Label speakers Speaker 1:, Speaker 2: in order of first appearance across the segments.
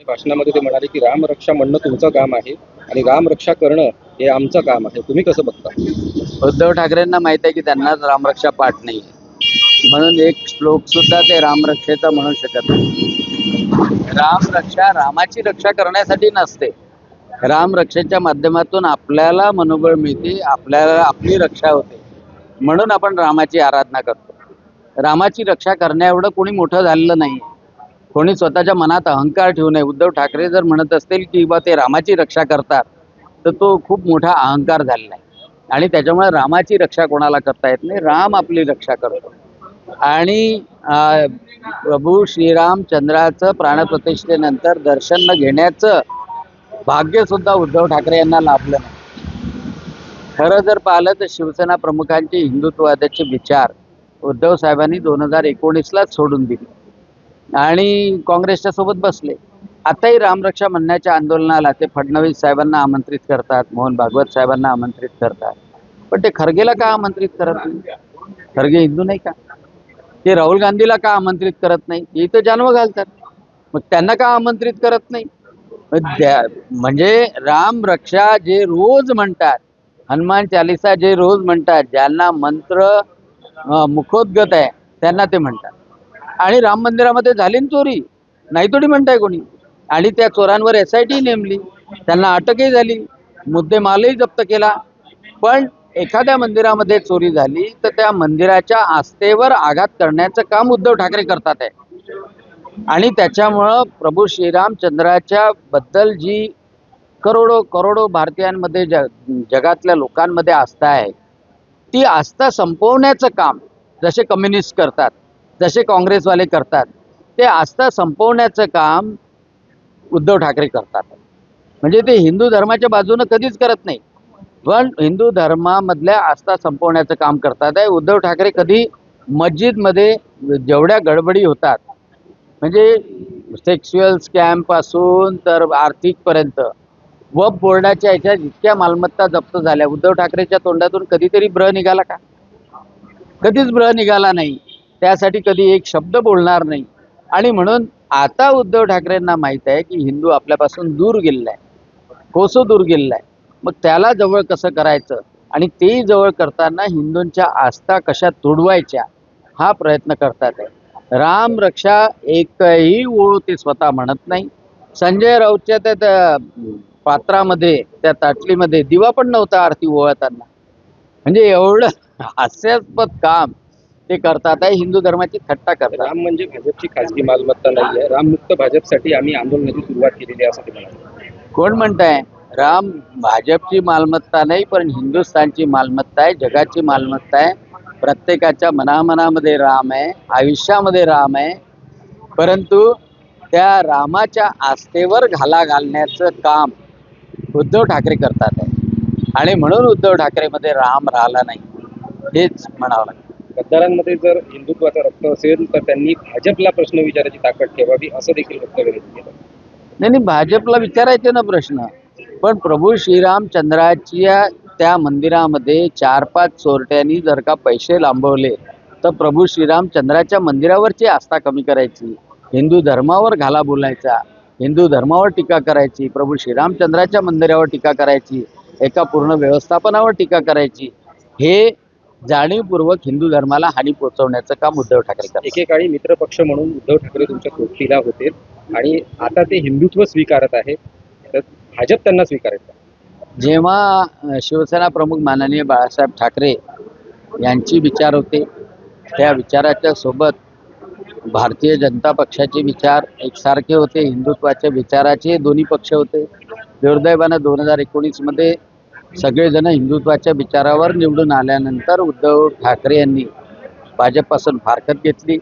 Speaker 1: भाषणामध्ये ते म्हणाले की रामरक्षा म्हणणं तुमचं काम आहे आणि रामरक्षा करणं हे आमचं काम आहे. तुम्ही कसं बघता?
Speaker 2: उद्धव ठाकरेंना माहित आहे की त्यांनाच रामरक्षा पाठ नाही, म्हणून एक श्लोक सुद्धा ते रामरक्षेचा म्हणू शकत नाही. रामरक्षा रामाची रक्षा करण्यासाठी नसते. रामरक्षेच्या माध्यमातून आपल्याला मनोबळ मिळते, आपल्याला आपली रक्षा होते, म्हणून आपण रामाची आराधना करतो. रामाची रक्षा करण्या एवढं कोणी मोठं झालेलं नाही. कोणी स्वतःच्या मनात अहंकार ठेवू नये. उद्धव ठाकरे जर म्हणत असतील की बा ते रामाची रक्षा करतात, तर तो खूप मोठा अहंकार झालेला आहे. आणि त्याच्यामुळे रामाची रक्षा कोणाला करता येत नाही, राम आपली रक्षा करतो. आणि प्रभू श्रीरामचंद्राचं प्राणप्रतिष्ठेनंतर दर्शन न घेण्याचं भाग्य सुद्धा उद्धव ठाकरे यांना लाभलं नाही. खरं जर पाहिलं तर शिवसेना प्रमुखांचे हिंदुत्ववादाचे विचार उद्धव साहेबांनी 2019लाच सोडून दिले आणि काँग्रेसच्या सोबत बसले. आताही रामरक्षा म्हणण्याच्या आंदोलनाला ते फडणवीस साहेबांना आमंत्रित करतात, मोहन भागवत साहेबांना आमंत्रित करतात, पण ते खरगेला का आमंत्रित करत नाही? खरगे हिंदू नाही का? ते राहुल गांधीला का आमंत्रित करत नाही? ते इथं जन्म घालतात, मग त्यांना का आमंत्रित करत नाही? म्हणजे रामरक्षा जे रोज म्हणतात, हनुमान चालिसा जे रोज म्हणतात, ज्यांना मंत्र मुखोद्गत आहे त्यांना ते म्हणतात. आणि राम मंदिरामध्ये झाली ना चोरी, नाही थोडी म्हणताय कोणी. आणि त्या चोरांवर SIT नेमली, त्यांना अटकही झाली, मुद्देमालही जप्त केला. पण एखाद्या मंदिरामध्ये चोरी झाली तर त्या मंदिराच्या आस्थेवर आघात करण्याचं काम उद्धव ठाकरे करतात आहे. आणि त्याच्यामुळं प्रभू श्रीरामचंद्राच्या बद्दल जी करोडो करोडो भारतीयांमध्ये जगातल्या लोकांमध्ये आस्था आहे, ती आस्था संपवण्याचं काम जसे कम्युनिस्ट करतात, जसे काँग्रेसवाले करतात, ते आस्था संपवण्याचं काम उद्धव ठाकरे करतात. म्हणजे ते हिंदू धर्माच्या बाजूनं कधीच करत नाही, पण हिंदू धर्मामधल्या आस्था संपवण्याचं काम करतात आहे. उद्धव ठाकरे कधी मस्जिदमध्ये जेवढ्या गडबडी होतात, म्हणजे सेक्शुअल स्कॅम पासून तर आर्थिकपर्यंत, वक्फ बोर्डाच्या ह्याच्यात इतक्या मालमत्ता जप्त झाल्या, उद्धव ठाकरेच्या तोंडातून कधीतरी ब्र निघाला का? कधीच ब्र निघाला नाही. त्यासाठी कधी एक शब्द बोलणार नाही. आणि म्हणून आता उद्धव ठाकरेंना माहीत आहे की हिंदू आपल्यापासून दूर गेलेला आहे, कोसो दूर गेलेला आहे. मग त्याला जवळ कसं करायचं आणि तेही जवळ करताना हिंदूंच्या आस्था कशा तोडवायच्या हा प्रयत्न करतात आहे. राम रक्षा एकही ओळ ते स्वतः म्हणत नाही. संजय राऊतच्या त्या पात्रामध्ये, त्या ताटलीमध्ये दिवा पण नव्हता आरती ओवाळताना. म्हणजे एवढं हास्यास्पद काम ते करतात आहे, हिंदू धर्माची थट्टा करतात.
Speaker 1: राम म्हणजे भाजपची खासगी मालमत्ता नाही आहे. राममुक्त भाजपसाठी आम्ही आंदोलनाची सुरुवात केलेली आहे असं ते म्हणाले.
Speaker 2: कोण म्हणताय? राम भाजपची मालमत्ता नाही, पण हिंदुस्थानची मालमत्ता आहे, जगाची मालमत्ता आहे. प्रत्येकाच्या मनामनामध्ये राम आहे, आयुष्यामध्ये राम आहे. परंतु त्या रामाच्या आस्थेवर घाला घालण्याचं काम उद्धव ठाकरे करतात आहे. आणि म्हणून उद्धव ठाकरेमध्ये राम राहिला नाही, हेच म्हणावं लागतं.
Speaker 1: गद्दारांमध्ये जर हिंदुत्वाचा रक्त असेल तर त्यांनी भाजपला प्रश्न विचारायची ताकद ठेवावी असं देखील वक्तव्य केलं.
Speaker 2: नाही, भाजपला विचारायचे ना प्रश्न, पण प्रभू श्रीरामचंद्राच्या त्या मंदिरामध्ये 4-5 चोरट्यांनी जर का पैसे लांबवले तर प्रभू श्रीरामचंद्राच्या मंदिरावरची आस्था कमी करायची, हिंदू धर्मावर घाला बोलायचा, हिंदू धर्मावर टीका करायची, प्रभू श्रीरामचंद्राच्या मंदिरावर टीका करायची, एका पूर्ण व्यवस्थापनावर टीका करायची, हे जाणीवपूर्वक हिंदू धर्माला हानी पोहोचवण्याचं काम उद्धव ठाकरे करतात.
Speaker 1: एकेकाळी मित्रपक्ष म्हणून उद्धव ठाकरे तुमच्या कोठीला होते आणि आता ते हिंदुत्व स्वीकारत आहे, तर भाजप त्यांना स्वीकारत.
Speaker 2: जेव्हा शिवसेना प्रमुख माननीय बाळासाहेब ठाकरे यांची विचार होते, त्या विचाराच्या सोबत भारतीय जनता पक्षाचे विचार एकसारखे होते, हिंदुत्वाच्या विचाराचे दोन्ही पक्ष होते. दुर्दैवानं 2019मध्ये सगळेजण हिंदुत्वाच्या विचारावर निवडून आल्यानंतर उद्धव ठाकरे यांनी भाजपपासून फारकत घेतली.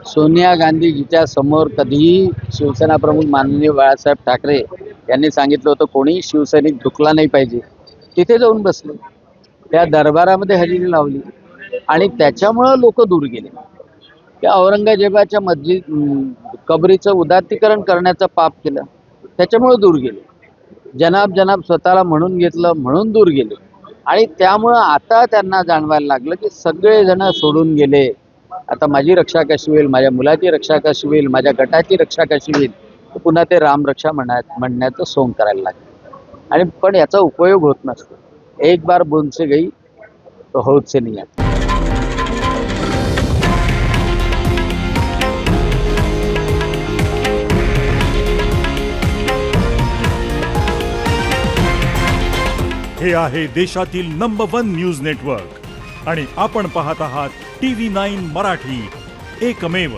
Speaker 2: सोनिया गांधीजीच्या समोर कधीही शिवसेना प्रमुख माननीय बाळासाहेब ठाकरे यांनी सांगितलं होतं कोणी शिवसैनिक झुकला नाही पाहिजे. तिथे जाऊन बसले, त्या दरबारामध्ये हजेरी लावली आणि त्याच्यामुळं लोक दूर गेले. त्या औरंगजेबाच्या मस्जिद कबरीचं उदात्तीकरण करण्याचं पाप केलं, त्याच्यामुळं दूर गेले. जनाब जनाब स्वतःला म्हणून घेतलं म्हणून दूर गेले. आणि त्यामुळं आता त्यांना जाणवायला लागलं की सगळेजण सोडून गेले, आता माझी रक्षा कशी होईल, माझ्या मुलाची रक्षा कशी होईल, माझ्या गटाची रक्षा कशी होईल, तर पुन्हा ते रामरक्षा म्हणण्याचं सोंग करायला लागतं आणि पण याचा उपयोग होत नसतो. एक बार बुन से गई तो हौद से नहीं आती.
Speaker 3: हे आहे देशातील नंबर 1 न्यूज नेटवर्क आणि आपण पाहत आहात TV9 मराठी, एकमेव.